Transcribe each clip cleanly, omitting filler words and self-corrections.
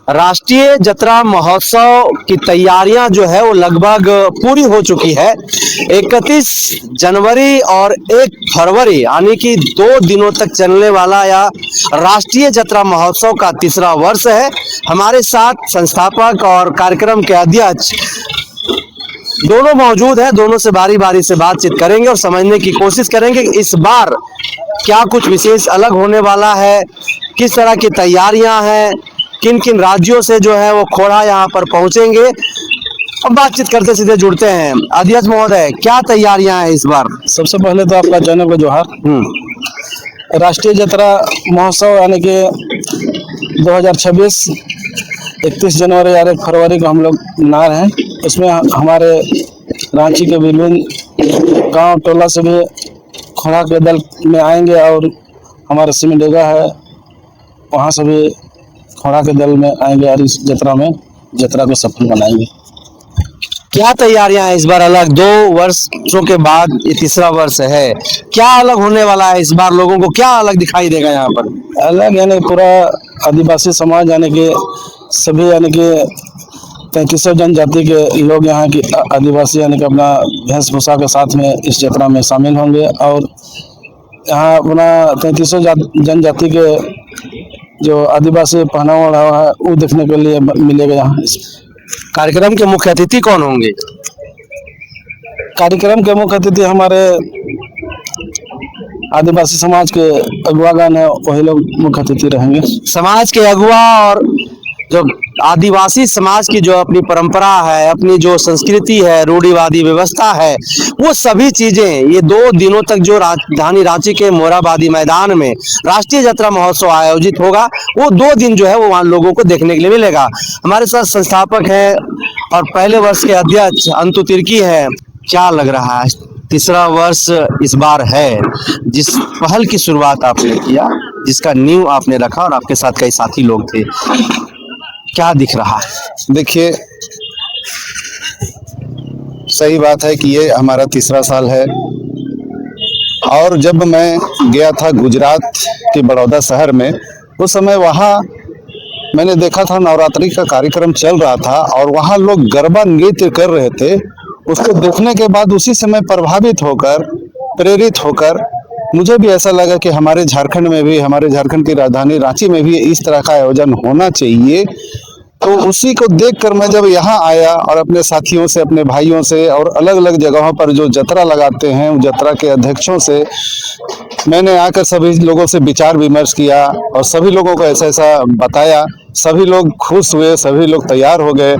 राष्ट्रीय जतरा महोत्सव की तैयारियां जो है वो लगभग पूरी हो चुकी है। 31 जनवरी और 1 फरवरी यानी कि 2 दिनों तक चलने वाला यह राष्ट्रीय जतरा महोत्सव का तीसरा वर्ष है। हमारे साथ संस्थापक और कार्यक्रम के अध्यक्ष दोनों मौजूद हैं। दोनों से बारी बारी से बातचीत करेंगे और समझने की कोशिश करेंगे कि इस बार क्या कुछ विशेष अलग होने वाला है, किस तरह की तैयारियां हैं, किन किन राज्यों से जो है वो खोड़ा यहाँ पर पहुंचेंगे। अब बातचीत करते सीधे जुड़ते हैं। अध्यक्ष महोदय, क्या तैयारियां हैं इस बार? सबसे पहले तो आपका जन्म को जोहार। राष्ट्रीय जतरा महोत्सव यानी कि 2026 31 जनवरी और 1 फरवरी को हम लोग मना रहे हैं। इसमें हमारे रांची के विभिन्न गांव टोला से भी खोड़ा के दल में आएंगे और हमारा सिमडेगा है वहाँ से भी खोड़ा के दल में आएंगे और इस जतरा को सफल बनाएंगे। क्या तैयारियां हैं इस बार अलग? 2 वर्षों के बाद ये तीसरा वर्ष है, क्या अलग होने वाला है इस बार? लोगों को क्या अलग दिखाई देगा यहाँ पर? अलग यानी पूरा आदिवासी समाज यानी कि सभी यानी कि 33 जनजाति के लोग यहाँ की आदिवासी यानी कि अपना वेशभूषा के साथ में इस जतरा में शामिल होंगे और यहाँ अपना 33 जनजाति के जो आदिवासी पहनावा ओढ़ा है वो देखने के लिए मिलेगा यहाँ। कार्यक्रम के मुख्य अतिथि कौन होंगे? कार्यक्रम के मुख्य अतिथि हमारे आदिवासी समाज के अगुवागण है, वही लोग मुख्य अतिथि रहेंगे। समाज के अगुवा और जो आदिवासी समाज की जो अपनी परंपरा है, अपनी जो संस्कृति है, रूढ़िवादी व्यवस्था है, वो सभी चीजें ये 2 दिनों तक जो राजधानी रांची के मोरहाबादी मैदान में राष्ट्रीय जतरा महोत्सव आयोजित होगा, वो 2 दिन जो है वो वहाँ लोगों को देखने के लिए मिलेगा। हमारे साथ संस्थापक है और पहले वर्ष के अध्यक्ष अंतु तिर्की है। क्या लग रहा है, तीसरा वर्ष इस बार है, जिस पहल की शुरुआत आपने किया, जिसका नींव आपने रखा और आपके साथ कई साथी लोग थे, क्या दिख रहा है? देखिए, सही बात है कि ये हमारा तीसरा साल है और जब मैं गया था गुजरात के बड़ौदा शहर में, उस समय वहाँ मैंने देखा था नवरात्रि का कार्यक्रम चल रहा था और वहाँ लोग गरबा नृत्य कर रहे थे। उसको देखने के बाद उसी समय प्रभावित होकर, प्रेरित होकर मुझे भी ऐसा लगा कि हमारे झारखंड में भी, हमारे झारखंड की राजधानी रांची में भी इस तरह का आयोजन होना चाहिए। तो उसी को देखकर मैं जब यहाँ आया और अपने साथियों से, अपने भाइयों से और अलग अलग जगहों पर जो जतरा लगाते हैं उन जतरा के अध्यक्षों से मैंने आकर सभी लोगों से विचार विमर्श किया और सभी लोगों को ऐसा ऐसा बताया। सभी लोग खुश हुए, सभी लोग तैयार हो गए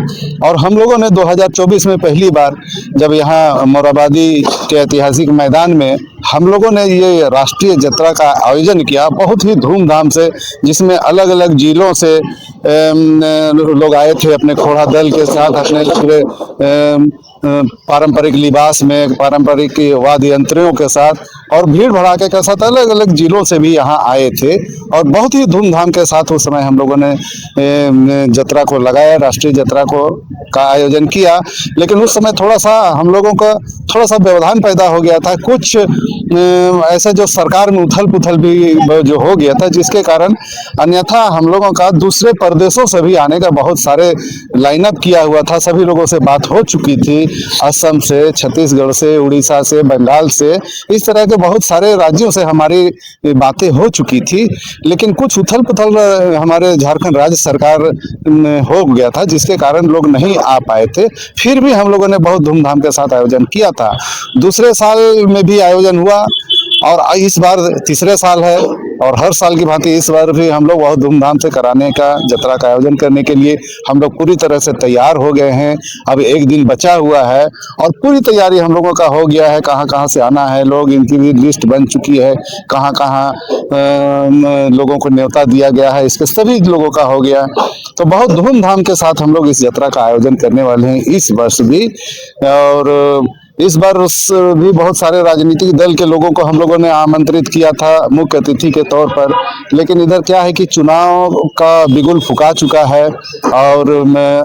और हम लोगों ने 2024 में पहली बार जब यहाँ मोरहाबादी के ऐतिहासिक मैदान में हम लोगों ने ये राष्ट्रीय जतरा का आयोजन किया बहुत ही धूमधाम से, जिसमें अलग अलग जिलों से लोग आए थे अपने खोड़ा दल के साथ, अपने पूरे पारंपरिक लिबास में, पारंपरिक वाद्य यंत्रों के साथ और भीड़ भड़ाके के साथ अलग अलग जिलों से भी यहाँ आए थे और बहुत ही धूमधाम के साथ उस समय हम लोगों ने जतरा को लगाया, राष्ट्रीय जतरा का आयोजन किया। लेकिन उस समय थोड़ा सा हम लोगों का थोड़ा सा व्यवधान पैदा हो गया था, कुछ ऐसा जो सरकार में उथल पुथल भी जो हो गया था, जिसके कारण अन्यथा हम लोगों का दूसरे प्रदेशों से भी आने का बहुत सारे लाइनअप किया हुआ था। सभी लोगों से बात हो चुकी थी, असम से, छत्तीसगढ़ से, उड़ीसा से, बंगाल से, इस तरह के बहुत सारे राज्यों से हमारी बातें हो चुकी थी। लेकिन कुछ उथल पुथल हमारे झारखंड राज्य सरकार हो गया था, जिसके कारण लोग नहीं आ पाए थे। फिर भी हम लोगों ने बहुत धूमधाम के साथ आयोजन किया था। दूसरे साल में भी आयोजन हुआ और इस बार तीसरे साल है और हर साल की भांति इस बार भी हम लोग बहुत धूमधाम से कराने का, जतरा का आयोजन करने के लिए हम लोग पूरी तरह से तैयार हो गए हैं। अब 1 दिन बचा हुआ है और पूरी तैयारी हम लोगों का हो गया है। कहाँ कहाँ से आना है लोग, इनकी भी लिस्ट बन चुकी है, कहाँ कहाँ लोगों को न्योता दिया गया है, इसके सभी लोगों का हो गया। तो बहुत धूमधाम के साथ हम लोग इस जतरा का आयोजन करने वाले हैं इस वर्ष भी। और इस बार भी बहुत सारे राजनीतिक दल के लोगों को हम लोगों ने आमंत्रित किया था मुख्य अतिथि के तौर पर, लेकिन इधर क्या है कि चुनाव का बिगुल फुका चुका है और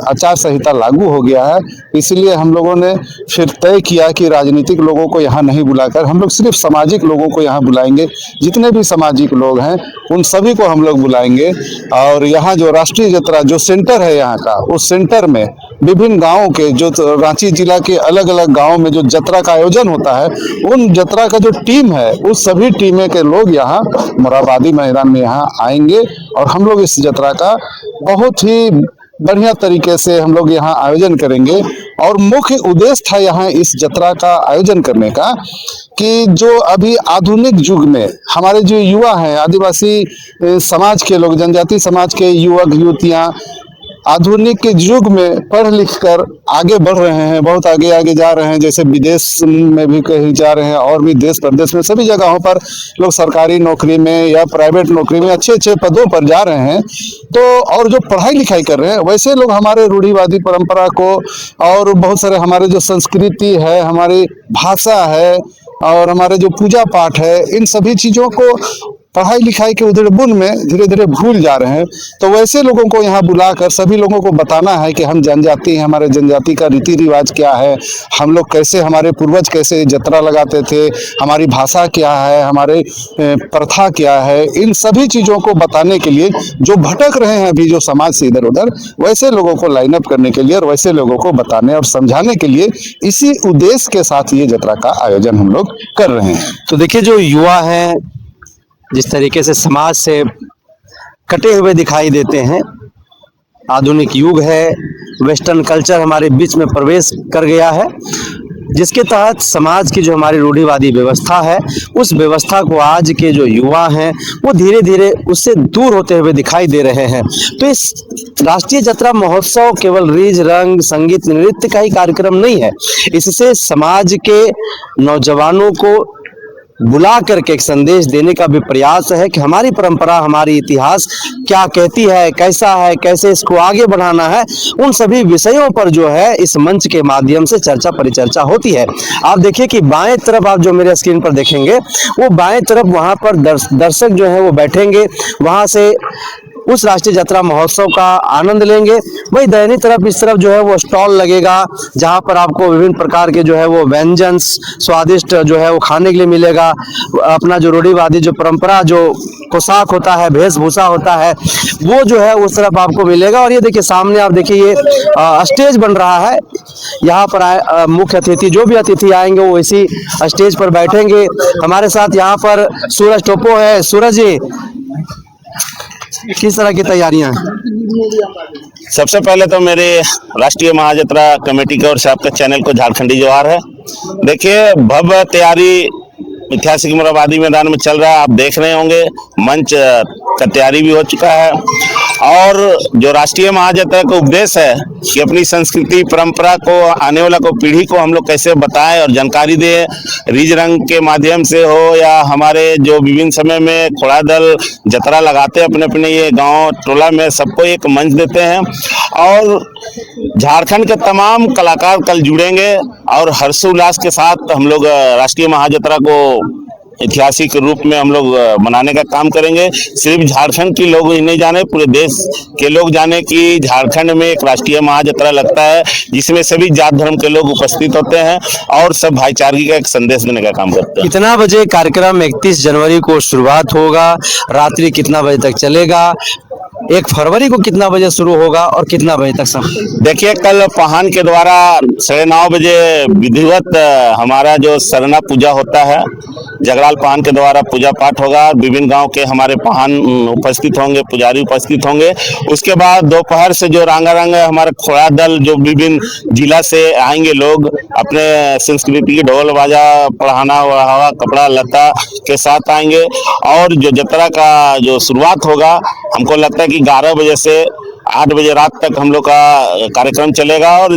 आचार संहिता लागू हो गया है। इसलिए हम लोगों ने फिर तय किया कि राजनीतिक लोगों को यहाँ नहीं बुलाकर हम लोग सिर्फ सामाजिक लोगों को यहाँ बुलाएंगे। जितने भी सामाजिक लोग हैं उन सभी को हम लोग बुलाएंगे और यहाँ जो राष्ट्रीय यात्रा जो सेंटर है यहाँ का, उस सेंटर में विभिन्न गांवों के जो रांची जिला के अलग अलग गांवों में जो जत्रा का आयोजन होता है, उन जत्रा का जो टीम है उस सभी टीमें के लोग यहाँ मोरहाबादी मैदान में यहाँ आएंगे और हम लोग इस जत्रा का बहुत ही बढ़िया तरीके से हम लोग यहाँ आयोजन करेंगे। और मुख्य उद्देश्य था यहाँ इस जत्रा का आयोजन करने का कि जो अभी आधुनिक युग में हमारे जो युवा हैं, आदिवासी समाज के लोग, जनजाति समाज के युवक युवतियाँ आधुनिक युग में पढ़ लिख कर आगे बढ़ रहे हैं, बहुत आगे आगे जा रहे हैं। जैसे विदेश में भी कहीं जा रहे हैं और भी देश प्रदेश में सभी जगहों पर लोग सरकारी नौकरी में या प्राइवेट नौकरी में अच्छे अच्छे पदों पर जा रहे हैं। तो और जो पढ़ाई लिखाई कर रहे हैं वैसे लोग हमारे रूढ़िवादी परंपरा को और बहुत सारे हमारे जो संस्कृति है, हमारी भाषा है और हमारे जो पूजा पाठ है, इन सभी चीज़ों को पढ़ाई लिखाई के उधेड़-बुन में धीरे धीरे भूल जा रहे हैं। तो वैसे लोगों को यहाँ बुलाकर सभी लोगों को बताना है कि हम जनजाति हैं, हमारे जनजाति का रीति रिवाज क्या है, हम लोग कैसे, हमारे पूर्वज कैसे जत्रा लगाते थे, हमारी भाषा क्या है, हमारे प्रथा क्या है, इन सभी चीज़ों को बताने के लिए जो भटक रहे हैं अभी जो समाज से इधर उधर, वैसे लोगों को लाइन अप करने के लिए और वैसे लोगों को बताने और समझाने के लिए इसी उद्देश्य के साथ ये जत्रा का आयोजन हम लोग कर रहे हैं। तो देखिए, जो युवा हैं जिस तरीके से समाज से कटे हुए दिखाई देते हैं, आधुनिक युग है, वेस्टर्न कल्चर हमारे बीच में प्रवेश कर गया है, जिसके तहत समाज की जो हमारी रूढ़िवादी व्यवस्था है, उस व्यवस्था को आज के जो युवा हैं वो धीरे धीरे उससे दूर होते हुए दिखाई दे रहे हैं। तो इस राष्ट्रीय जत्रा महोत्सव केवल रीज रंग संगीत नृत्य का ही कार्यक्रम नहीं है, इससे समाज के नौजवानों को बुला करके एक संदेश देने का भी प्रयास है कि हमारी परंपरा, हमारी इतिहास क्या कहती है, कैसा है, कैसे इसको आगे बढ़ाना है। उन सभी विषयों पर जो है इस मंच के माध्यम से चर्चा परिचर्चा होती है। आप देखिए कि बाएं तरफ आप जो मेरे स्क्रीन पर देखेंगे, वो बाएं तरफ वहां पर दर्शक जो है वो बैठेंगे, वहां से उस राष्ट्रीय यात्रा महोत्सव का आनंद लेंगे। वही दाहिनी तरफ इस तरफ जो है वो स्टॉल लगेगा, जहां पर आपको विभिन्न प्रकार के जो है वो व्यंजन स्वादिष्ट जो है वो खाने के लिए मिलेगा। अपना जो रूढ़िवादी जो परंपरा जो पोशाक होता है, वेशभूषा होता है, वो जो है उस तरफ आपको मिलेगा। और ये देखिए सामने आप देखिए ये स्टेज बन रहा है। यहाँ पर मुख्य अतिथि, जो भी अतिथि आएंगे वो इसी स्टेज पर बैठेंगे। हमारे साथ यहाँ पर सूरज टोपो है। सूरज जी, किस तरह की तैयारियां हैं? सबसे पहले तो मेरे राष्ट्रीय महाजत्रा कमेटी के और से आपके चैनल को झारखंडी जोहार है। देखिए, भव्य तैयारी ऐतिहासिक मोरहाबादी मैदान में चल रहा है। आप देख रहे होंगे मंच का तैयारी भी हो चुका है और जो राष्ट्रीय महाजत्रा का उद्देश्य है कि अपनी संस्कृति परंपरा को आने वाला को पीढ़ी को हम लोग कैसे बताएं और जानकारी दें, रीज रंग के माध्यम से हो या हमारे जो विभिन्न समय में खोड़ा दल जतरा लगाते हैं अपने अपने ये गांव टोला में, सबको एक मंच देते हैं। और झारखंड के तमाम कलाकार कल जुड़ेंगे और हर्षोल्लास के साथ हम लोग राष्ट्रीय महाजत्रा को ऐतिहासिक रूप में हम लोग मनाने का काम करेंगे। सिर्फ झारखंड के लोग ही नहीं जाने, पूरे देश के लोग जाने कि झारखंड में एक राष्ट्रीय महाजत्रा लगता है जिसमें सभी जात धर्म के लोग उपस्थित होते हैं और सब भाईचारगी का एक संदेश देने का काम करते हैं। कितना बजे कार्यक्रम 31 जनवरी को शुरुआत होगा, रात्रि कितना बजे तक चलेगा, 1 फरवरी को कितना बजे शुरू होगा और कितना बजे तक समाप्त? देखिए, कल पहान के द्वारा 9:30 बजे विधिवत हमारा जो सरना पूजा होता है, जगराल पहान के द्वारा पूजा पाठ होगा। विभिन्न गांव के हमारे पहान उपस्थित होंगे, पुजारी उपस्थित होंगे। उसके बाद दोपहर से जो रंगारंग हमारे खोड़ा दल जो विभिन्न जिला से आएंगे लोग अपने संस्कृति की ढोल बाजा पढ़ाना वढ़ावा कपड़ा लता के साथ आएंगे। और जो जतरा का जो शुरुआत होगा, हमको लगता है कि 11 बजे से 8 बजे रात तक हम लोग का कार्यक्रम चलेगा और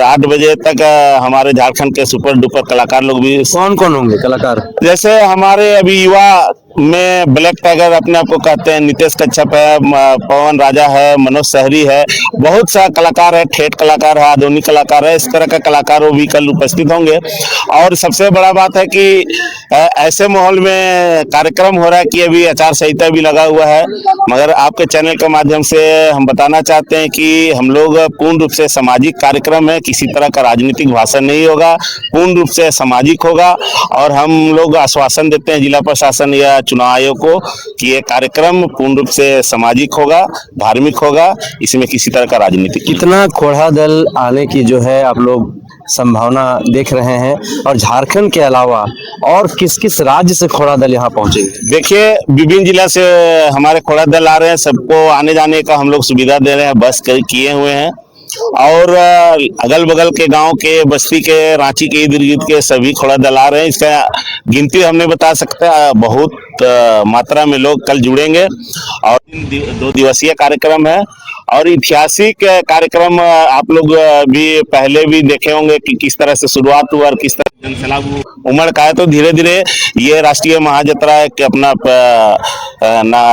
8 बजे तक हमारे झारखंड के सुपर डुपर कलाकार लोग भी। कौन कौन होंगे कलाकार? जैसे हमारे अभी युवा में ब्लैक टाइगर अपने आप को कहते हैं, नितेश कच्छप है, पवन राजा है, मनोज सहरी है, बहुत सा कलाकार है, ठेठ कलाकार है, आधुनिक कलाकार है, इस तरह का कलाकार वो भी कल उपस्थित होंगे। और सबसे बड़ा बात है कि ऐसे माहौल में कार्यक्रम हो रहा है कि अभी आचार संहिता भी लगा हुआ है, मगर आपके चैनल के माध्यम से हम बताना चाहते हैं कि हम लोग पूर्ण रूप से सामाजिक कार्यक्रम है, किसी तरह का राजनीतिक भाषण नहीं होगा, पूर्ण रूप से सामाजिक होगा। और हम लोग आश्वासन देते हैं जिला प्रशासन या चुनाव आयोग को कि ये कार्यक्रम पूर्ण रूप से सामाजिक होगा, धार्मिक होगा, इसमें किसी तरह का राजनीतिक। कितना खोड़ा दल आने की जो है आप लोग संभावना देख रहे हैं, और झारखंड के अलावा और किस किस राज्य से खोड़ा दल यहाँ पहुंचेंगे? देखिए, विभिन्न जिला से हमारे खोड़ा दल आ रहे हैं, सबको आने जाने का हम लोग सुविधा दे रहे हैं, बस किए हुए हैं। और अगल बगल के गांव के, बस्ती के, रांची के, इर्द गिर्द के सभी खोड़ा दल आ रहे हैं। इसका गिनती हमने बता सकते हैं, बहुत मात्रा में लोग कल जुड़ेंगे। और 2 दिवसीय कार्यक्रम है और ऐतिहासिक कार्यक्रम आप लोग भी पहले भी देखे होंगे कि किस तरह से शुरुआत हुआ और किस तरह जनसैलाब उमड़ का है। तो धीरे धीरे ये राष्ट्रीय महायात्रा एक अपना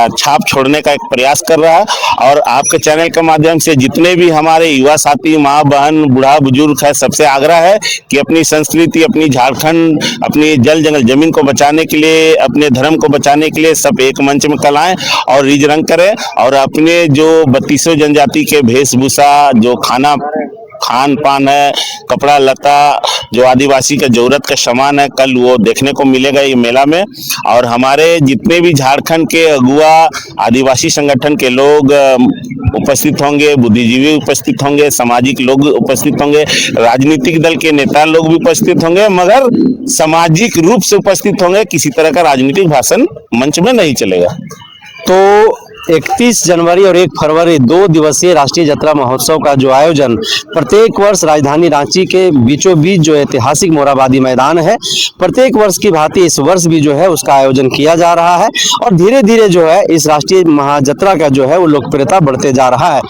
छाप छोड़ने का एक प्रयास कर रहा है। और आपके चैनल के माध्यम से जितने भी हमारे युवा साथी, माँ बहन, बूढ़ा बुजुर्ग है, सबसे आग्रह है कि अपनी संस्कृति, अपनी झारखंड, अपनी जल जंगल जमीन को बचाने के लिए, अपने धर्म को बचाने के लिए सब एक मंच में कल आएं और रिज रंग करें। और अपने जो 32 जनजाति के वेशभूषा, जो खान पान है, कपड़ा लता, जो आदिवासी का जरूरत का सामान है, कल वो देखने को मिलेगा ये मेला में। और हमारे जितने भी झारखंड के अगुआ आदिवासी संगठन के लोग उपस्थित होंगे, बुद्धिजीवी उपस्थित होंगे, सामाजिक लोग उपस्थित होंगे, राजनीतिक दल के नेता लोग भी उपस्थित होंगे, मगर सामाजिक रूप से उपस्थित होंगे, किसी तरह का राजनीतिक भाषण मंच में नहीं चलेगा। तो 31 जनवरी और 1 फरवरी 2 दिवसीय राष्ट्रीय जतरा महोत्सव का जो आयोजन प्रत्येक वर्ष राजधानी रांची के बीचों बीच जो ऐतिहासिक मोरहाबादी मैदान है, प्रत्येक वर्ष की भांति इस वर्ष भी जो है उसका आयोजन किया जा रहा है। और धीरे धीरे जो है इस राष्ट्रीय महाजतरा का जो है वो लोकप्रियता बढ़ते जा रहा है।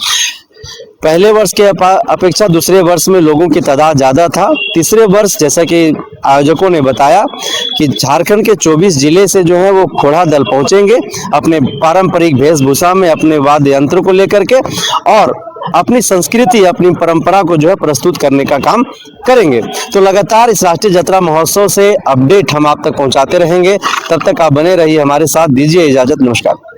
पहले वर्ष के अपेक्षा दूसरे वर्ष में लोगों की तादाद ज़्यादा था। तीसरे वर्ष जैसा कि आयोजकों ने बताया कि झारखंड के 24 जिले से जो है वो खोड़ा दल पहुंचेंगे अपने पारंपरिक वेशभूषा में, अपने वाद्य यंत्र को लेकर के, और अपनी संस्कृति, अपनी परंपरा को जो है प्रस्तुत करने का काम करेंगे। तो लगातार इस राष्ट्रीय जतरा महोत्सव से अपडेट हम आप तक पहुंचाते रहेंगे। तब तक आप बने रहिए हमारे साथ। दीजिए इजाजत, नमस्कार।